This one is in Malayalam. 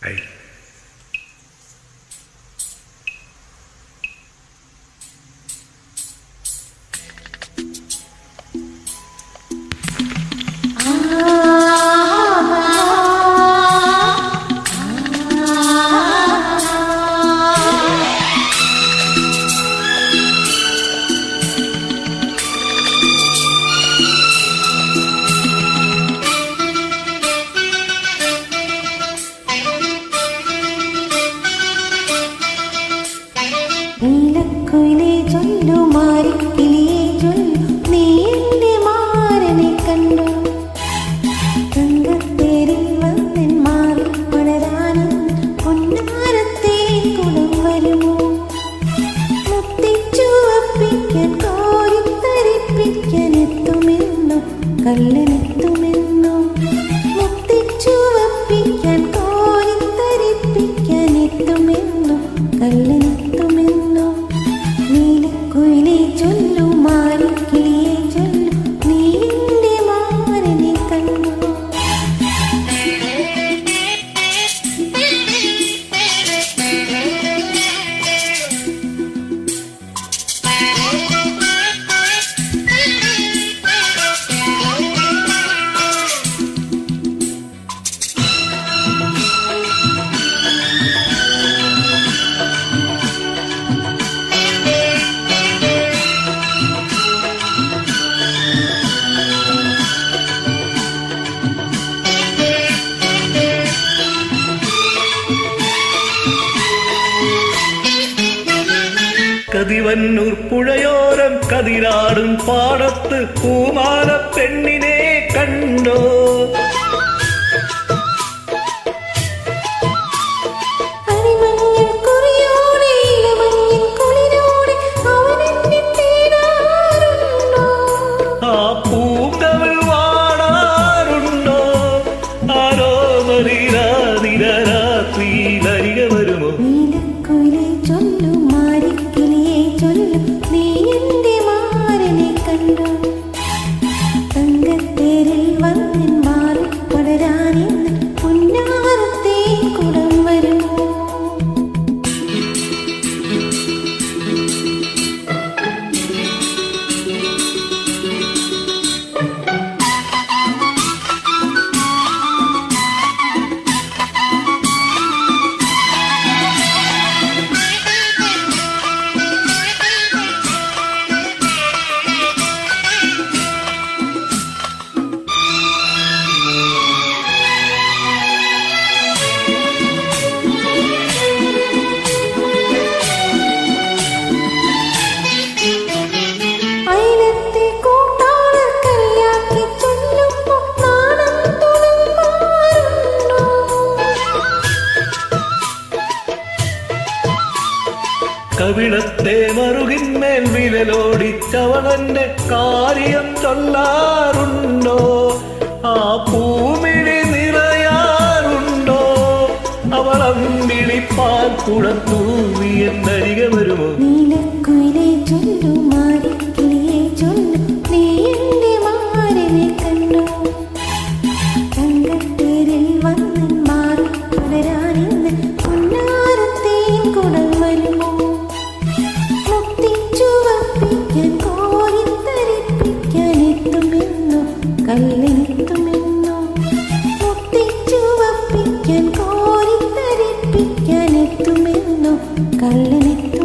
Hey. നീലക്കുയിലേ ചൊല്ലു മാരിക്കിളിയേ ചൊല്ലു നീ എൻ്റെ മാരനെ കണ്ടു തങ്കത്തേരിൽ വന്നെൻ മാറി പടരാനും പൊന്നാരത്തെ കുളം വരുമോ മുത്തിച്ചുവപ്പിക്കാൻ കോരിത്തരിപ്പിക്കാൻ എത്തുമെന്നോ കള്ളനെത്തുമെന്നോ മുത്തിച്ചുവപ്പിക്കാൻ കോരിത്തരിപ്പിക്കാൻ എത്തുമെന്നോ കള്ളനെത്തുമെന്നോ നീലക്കുയിലേ ചൊല്ലു മാരിക്കിളിയേ ചൊല്ലു നീ എൻ്റെ മാരനെ കണ്ടു കതിവന്നൂർ പുഴയോരം കതിരാടും പാടത്ത് പൂമാല പെണ്ണിനെ കണ്ടോ ആ പൂങ്കവൾ വാടാറുണ്ടോ ആരോ മരീരാതിരാത്രിയിൽ അരികെ വരുമോ നീലക്കുയിലേ ചൊല്ലു മാരിക്കിളിയേ ചൊല്ലു നീ എൻ്റെ മാരനെ കണ്ടു തങ്കത്തേരിൽ വന്നെൻ മാറി പടരാനിന്ന് പൊന്നാരത്തെ കുളം വരുമോ കവിളത്തെ മറുകിന്മേൽ വിരലോടിച്ചവളന്റെ കാര്യം ചൊല്ലാറുണ്ടോ ആ പൂമിഴി നിറയാറുണ്ടോ അവളമ്പിളി പാൽ കുളത്തൂവി എന്നരികെ വരുമോ നീലക്കുയിലേ ചൊല്ലു മാരിക്കിളിയേ ചൊല്ലു നീ എൻ്റെ മാരനെ കണ്ടു തങ്കത്തേരിൽ വന്നെൻ മാറി പടരാനിന്ന് പൊന്നാരത്തെ കുളം വരുമോ മുത്തിച്ചുവപ്പിക്കാൻ കോരിത്തരിപ്പിക്കാൻ എത്തുമെന്നോ കള്ളനെത്തുമെന്നോ മുത്തിച്ചുവപ്പിക്കാൻ കോരിത്തരിപ്പിക്കാൻ എത്തുമെന്നോ കള്ളനെത്തുമെന്നോ